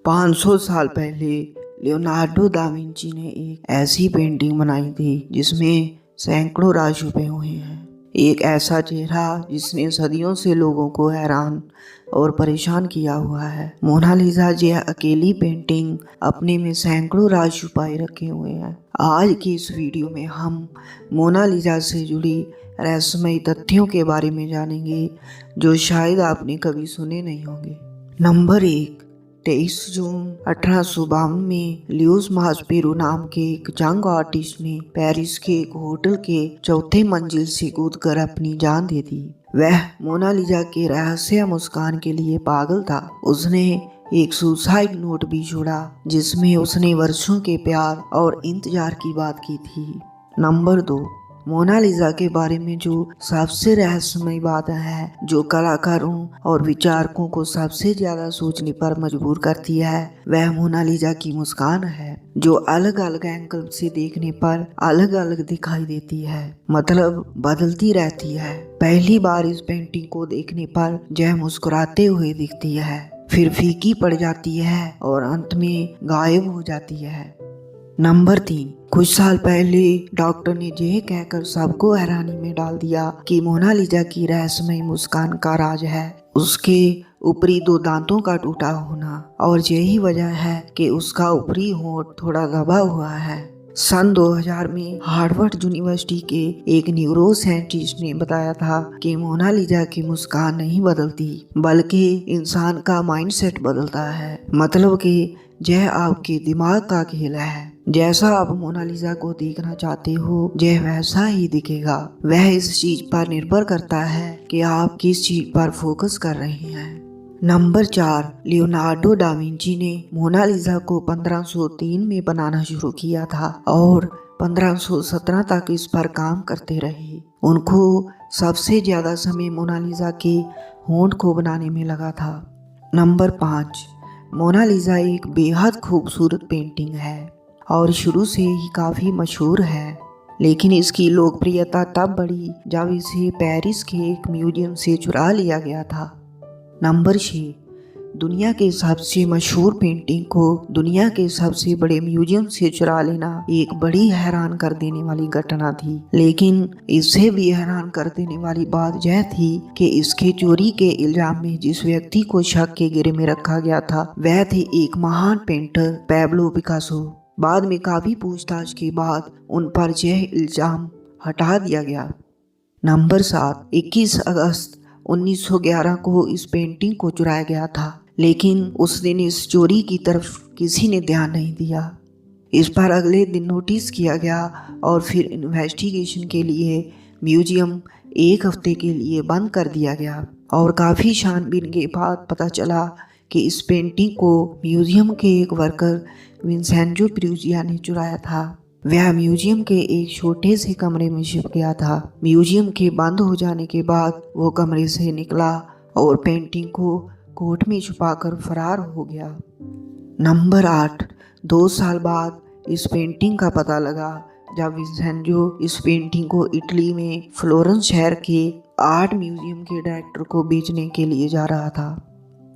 500 साल पहले Leonardo da Vinci ने एक ऐसी पेंटिंग बनाई थी जिसमें सैकड़ों राज छुपे हुए हैं। एक ऐसा चेहरा जिसने सदियों से लोगों को हैरान और परेशान किया हुआ है। मोनालिसा यह अकेली पेंटिंग अपने में सैकड़ों राज छुपाए रखे हुए हैं। आज की इस वीडियो में हम मोनालिसा से जुड़ी रहस्यमयी तथ्यों के बारे में जानेंगे जो शायद आपने कभी सुने नहीं होंगे। नंबर 1, 23 जून 1852 में लियूस मास्पेरो नाम के एक यंग आर्टिस्ट ने पेरिस के एक होटल के चौथे मंजिल से कूदकर अपनी जान दे दी। वह मोनालिसा के रहस्य मुस्कान के लिए पागल था। उसने एक सुसाइड नोट भी छोड़ा जिसमें उसने वर्षों के प्यार और इंतजार की बात की थी। नंबर 2, मोनालिसा के बारे में जो सबसे रहस्यमय बात है, जो कलाकारों और विचारकों को सबसे ज्यादा सोचने पर मजबूर करती है, वह मोनालिसा की मुस्कान है, जो अलग अलग एंगल से देखने पर अलग अलग दिखाई देती है, मतलब बदलती रहती है। पहली बार इस पेंटिंग को देखने पर यह मुस्कुराते हुए दिखती है, फिर फीकी पड़ जाती है और अंत में गायब हो जाती है। नंबर 3, कुछ साल पहले डॉक्टर ने यह कहकर सबको हैरानी में डाल दिया कि मोनालिसा की रहस्यमयी मुस्कान का राज है उसके ऊपरी 2 दांतों का टूटा होना, और यही वजह है कि उसका ऊपरी होंठ थोड़ा दबा हुआ है। सन 2000 में हार्वर्ड यूनिवर्सिटी के एक न्यूरो साइंटिस्ट ने बताया था कि मोनालिसा की मुस्कान नहीं बदलती, बल्कि इंसान का माइंडसेट बदलता है। मतलब कि यह आपके दिमाग का खेल है। जैसा आप मोनालिसा को देखना चाहते हो यह वैसा ही दिखेगा। वह इस चीज पर निर्भर करता है कि आप किस चीज पर फोकस कर रहे हैं। नंबर 4, लियोनार्डो दा विंची ने मोनालिसा को 1503 में बनाना शुरू किया था और 1517 तक इस पर काम करते रहे। उनको सबसे ज्यादा समय मोनालिसा के होंठ को बनाने में लगा था। नंबर 5, मोनालिसा एक बेहद खूबसूरत पेंटिंग है और शुरू से ही काफी मशहूर है, लेकिन इसकी लोकप्रियता तब बढ़ी जब इसे पेरिस के एक म्यूजियम से चुरा लिया गया था। नंबर 6, दुनिया के सबसे मशहूर पेंटिंग को दुनिया के सबसे बड़े म्यूजियम से चुरा लेना एक बड़ी हैरान कर देने वाली घटना थी, लेकिन इससे भी हैरान कर देने वाली बात यह थी कि इसके चोरी के इल्जाम में जिस व्यक्ति को शक के घेरे में रखा गया था वह थे एक महान पेंटर पैब्लो पिकासो। बाद में काफी पूछताछ के बाद उन पर यह इल्जाम हटा दिया गया। नंबर 7, 21 अगस्त 1911 को इस पेंटिंग को चुराया गया था, लेकिन उस दिन इस चोरी की तरफ किसी ने ध्यान नहीं दिया। इस पर अगले दिन नोटिस किया गया और फिर इन्वेस्टिगेशन के लिए म्यूजियम 1 हफ्ते के लिए बंद कर दिया गया और काफ़ी छानबीन के बाद पता चला कि इस पेंटिंग को म्यूजियम के एक वर्कर विंसेंजो पेरुजिया ने चुराया था। वह म्यूजियम के एक छोटे से कमरे में छिप गया था। म्यूजियम के बंद हो जाने के बाद वो कमरे से निकला और पेंटिंग को कोट में छुपाकर फरार हो गया। नंबर 8, 2 साल बाद इस पेंटिंग का पता लगा जब विंसेंजो इस पेंटिंग को इटली में फ्लोरेंस शहर के आर्ट म्यूजियम के डायरेक्टर को बेचने के लिए जा रहा था।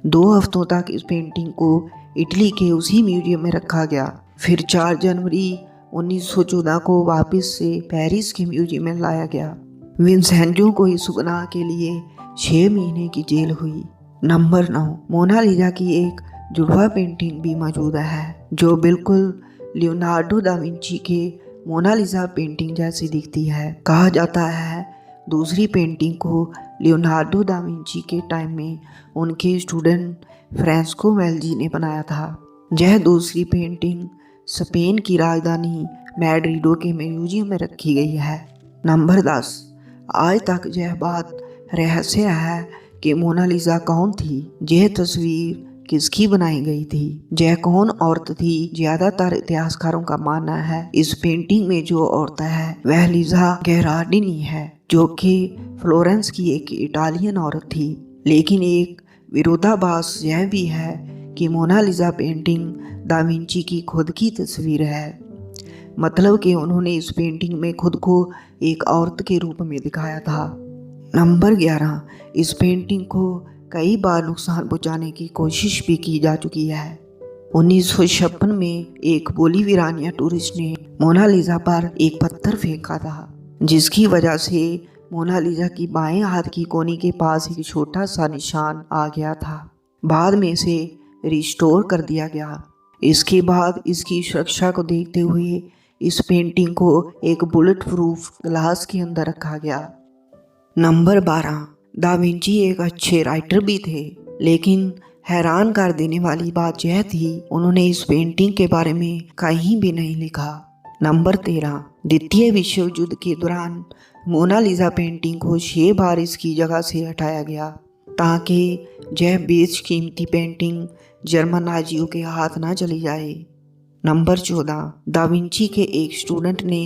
2 हफ्तों तक इस पेंटिंग को इटली के उसी म्यूजियम में रखा गया। फिर 4 जनवरी 1914 को वापस से पेरिस के म्यूजियम में लाया गया। विंसेंजो को इस गुनाह के लिए 6 महीने की जेल हुई। नंबर 9, मोनालिसा की एक जुड़वा पेंटिंग भी मौजूद है जो बिल्कुल लियोनार्डो दा विंची के मोनालिसा पेंटिंग जैसी दिखती है। कहा जाता है दूसरी पेंटिंग को लियोनार्डो दा विंची के टाइम में उनके स्टूडेंट फ्रांसेस्को मेल्जी ने बनाया था। यह दूसरी पेंटिंग स्पेन की राजधानी मैड्रिडो के म्यूजियम में रखी गई है। नंबर 10, आज तक यह बात रहस्य है कि मोनालिसा कौन थी, यह तस्वीर किसकी बनाई गई थी, यह कौन औरत थी। ज्यादातर इतिहासकारों का मानना है इस पेंटिंग में जो औरत है वह लिज़ा गेरार्डिनी है, जो कि फ्लोरेंस की एक इटालियन औरत थी। लेकिन एक विरोधाभास यह भी है कि मोनालिसा पेंटिंग दा विंची की खुद की तस्वीर है, मतलब कि उन्होंने इस पेंटिंग में खुद को एक औरत के रूप में दिखाया था। नंबर 11, इस पेंटिंग को कई बार नुकसान पहुंचाने की कोशिश भी की जा चुकी है। 1956 में एक बोलीवियानिया टूरिस्ट ने मोनालिसा पर एक पत्थर फेंका था, जिसकी वजह से मोनालिसा की बाएं हाथ की कोनी के पास एक छोटा सा निशान आ गया था। बाद में इसे रिस्टोर कर दिया गया। इसके बाद इसकी सुरक्षा को देखते हुए इस पेंटिंग को एक बुलेट प्रूफ ग्लास के अंदर रखा गया। नंबर 12, दा विंची एक अच्छे राइटर भी थे, लेकिन हैरान कर देने वाली बात यह थी उन्होंने इस पेंटिंग के बारे में कहीं भी नहीं लिखा। नंबर 13, द्वितीय विश्व युद्ध के दौरान मोनालिसा पेंटिंग को 6 बार इसकी जगह से हटाया गया ताकि यह बेशकीमती पेंटिंग जर्मन नाजियों के हाथ ना चली जाए। नंबर 14, दा विंची के एक स्टूडेंट ने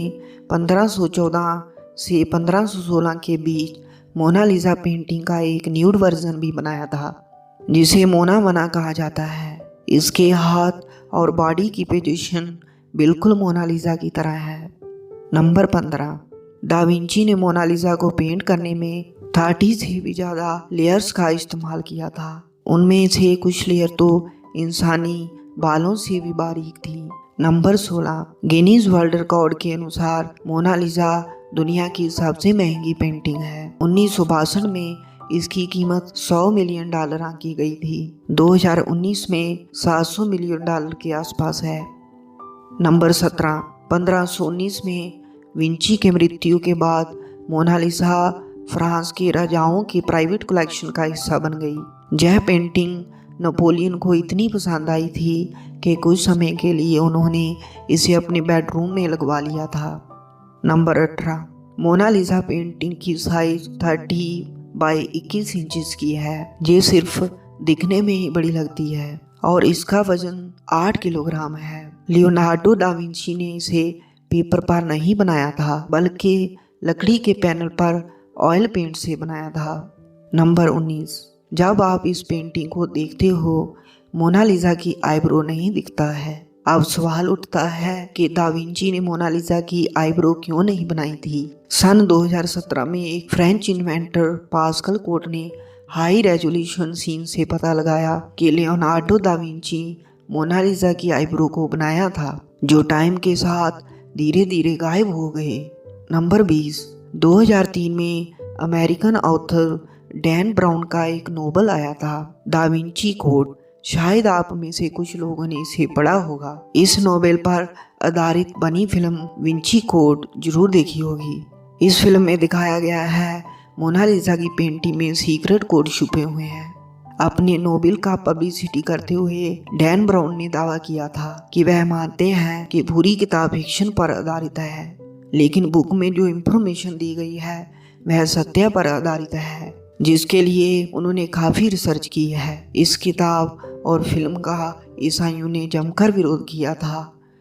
1514 से 1516 के बीच मोनालिसा पेंटिंग का एक न्यूड वर्जन भी बनाया था, जिसे मोना मना कहा जाता है। इसके हाथ और बॉडी की पोजीशन बिल्कुल मोनालिसा की तरह है। नंबर 15, दा विंची ने मोनालिसा को पेंट करने में 30 से भी ज़्यादा लेयर्स का इस्तेमाल किया था। उनमें से कुछ लेयर तो इंसानी बालों से भी बारीक थी। नंबर 16, गिनीज वर्ल्ड रिकॉर्ड के अनुसार मोनालिसा दुनिया की सबसे महंगी पेंटिंग है। 1962 में इसकी कीमत $100 मिलियन आंकी गई थी। 2019 में $700 मिलियन के आसपास है। नंबर 17, 1519 में विंची के मृत्यु के बाद मोनालिसा फ्रांस के राजाओं के प्राइवेट कलेक्शन का हिस्सा बन गई। यह पेंटिंग नेपोलियन को इतनी पसंद आई थी कि कुछ समय के लिए उन्होंने इसे अपने बेडरूम में लगवा लिया था। नंबर 18, मोनालिसा पेंटिंग की साइज 30 बाई 21 इंचेस की है। ये सिर्फ दिखने में ही बड़ी लगती है और इसका वजन 8 किलोग्राम है। लियोनार्डो दा विंची ने इसे पेपर पर नहीं बनाया था, बल्कि लकड़ी के पैनल पर ऑयल पेंट से बनाया था। नंबर 19, जब आप इस पेंटिंग को देखते हो मोनालिसा की आईब्रो नहीं दिखता है। अब सवाल उठता है कि दा विंची ने मोनालिसा की आईब्रो क्यों नहीं बनाई थी। सन 2017 में एक फ्रेंच इन्वेंटर पास्कल कोट ने हाई रेजोल्यूशन सीन से पता लगाया कि लियोनार्डो दा विंची मोनालिसा की आईब्रो को बनाया था, जो टाइम के साथ धीरे धीरे गायब हो गए। नंबर 20, 2003 में अमेरिकन ऑथर डैन ब्राउन का एक नोवेल आया था, दा विंची कोड। शायद आप में से कुछ लोगों ने इसे पढ़ा होगा। इस नोवेल पर आधारित बनी फिल्म विंची कोड जरूर देखी होगी। इस फिल्म में दिखाया गया है मोनालिसा की पेंटिंग में सीक्रेट कोड छुपे हुए हैं। अपने नोवेल का पब्लिसिटी करते हुए डैन ब्राउन ने दावा किया था कि वह मानते हैं कि पूरी किताब फिक्शन पर आधारित है, लेकिन बुक में जो इंफॉर्मेशन दी गई है वह सत्य पर आधारित है, जिसके लिए उन्होंने काफ़ी रिसर्च की है। इस किताब और फिल्म का ईसाइयों ने जमकर विरोध किया था,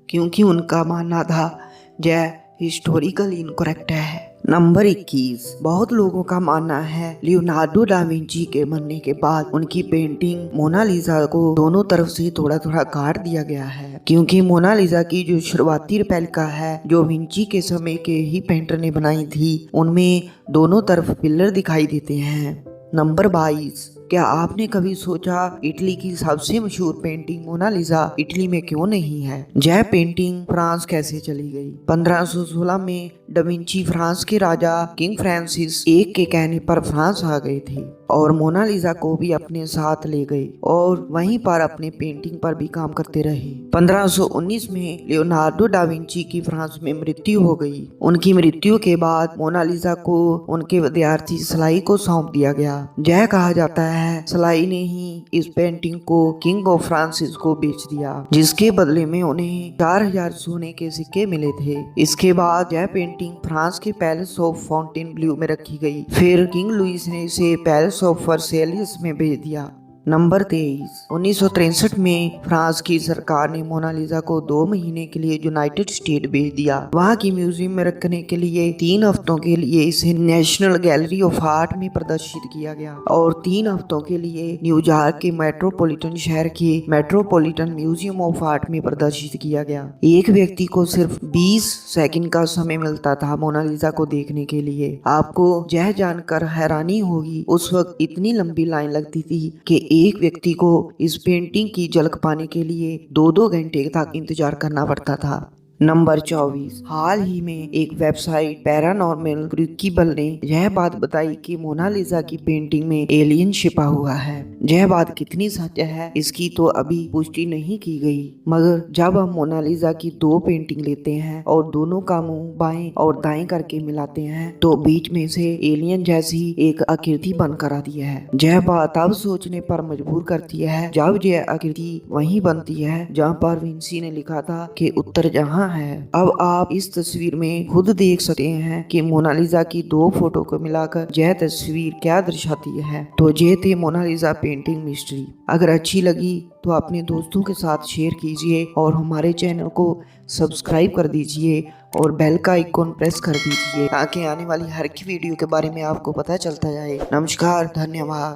क्योंकि उनका मानना था यह हिस्टोरिकल इनकरेक्ट है। नंबर 21, बहुत लोगों का मानना है लियोनार्डो दा विंची के मरने के बाद उनकी पेंटिंग मोनालिसा को दोनों तरफ से थोड़ा थोड़ा काट दिया गया है, क्योंकि मोनालिसा की जो शुरुआती रेप्लिका है जो विंची के समय के ही पेंटर ने बनाई थी, उनमें दोनों तरफ पिलर दिखाई देते हैं। नंबर 22, क्या आपने कभी सोचा इटली की सबसे मशहूर पेंटिंग मोनालिसा इटली में क्यों नहीं है? यह पेंटिंग फ्रांस कैसे चली गई? 1516 में दा विंची फ्रांस के राजा किंग फ्रांसिस एक के कहने पर फ्रांस आ गए थे और मोनालिसा को भी अपने साथ ले गए और वहीं पर अपने पेंटिंग पर भी काम करते रहे। 1519 में लियोनार्डो दा विंची की फ्रांस में मृत्यु हो गई। उनकी मृत्यु के बाद मोनालिसा को उनके विद्यार्थी सलाई को सौंप दिया गया। यह कहा जाता है सलाई ने ही इस पेंटिंग को किंग ऑफ फ्रांसिस को बेच दिया, जिसके बदले में उन्हें 4000 सोने के सिक्के मिले थे। इसके बाद यह पेंटिंग फ्रांस के पैलेस ऑफ फॉन्टेनब्लू में रखी गई। फिर किंग लुइस ने इसे पैलेस ऑफ वर्सेलियस में भेज दिया। नंबर 23, 1963 में फ्रांस की सरकार ने मोनालिसा को 2 महीने के लिए यूनाइटेड स्टेट भेज दिया। वहां की म्यूजियम में रखने के लिए 3 हफ्तों के लिए इसे नेशनल गैलरी ऑफ आर्ट में प्रदर्शित किया गया और 3 हफ्तों के लिए न्यूयॉर्क के मेट्रोपॉलिटन शहर के मेट्रोपॉलिटन म्यूजियम ऑफ आर्ट में प्रदर्शित किया गया। एक व्यक्ति को सिर्फ 20 सेकंड का समय मिलता था मोनालिसा को देखने के लिए। आपको यह जानकर हैरानी होगी उस वक्त इतनी लंबी लाइन लगती थी कि एक व्यक्ति को इस पेंटिंग की झलक पाने के लिए 2-2 घंटे तक इंतजार करना पड़ता था। नंबर 24। हाल ही में एक वेबसाइट पैरानॉर्मल क्रूकिबल ने यह बात बताई कि मोनालिसा की पेंटिंग में एलियन छिपा हुआ है। यह बात कितनी सच है इसकी तो अभी पुष्टि नहीं की गई, मगर जब हम मोनालिसा की 2 पेंटिंग लेते हैं और दोनों का मुंह बाएं और दाएं करके मिलाते हैं तो बीच में से एलियन जैसी एक आकृति बनकर आती है। यह बात अब सोचने पर मजबूर करती है जब यह आकृति वहीं बनती है जहाँ पर विंसी ने लिखा था कि उत्तर जहाँ है। अब आप इस तस्वीर में खुद देख सकते हैं कि मोनालिसा की 2 फोटो को मिलाकर यह तस्वीर क्या दर्शाती है। तो ये थे मोनालिसा पेंटिंग मिस्ट्री। अगर अच्छी लगी तो अपने दोस्तों के साथ शेयर कीजिए और हमारे चैनल को सब्सक्राइब कर दीजिए और बेल का आइकॉन प्रेस कर दीजिए ताकि आने वाली हर एक वीडियो के बारे में आपको पता चलता जाए। नमस्कार, धन्यवाद।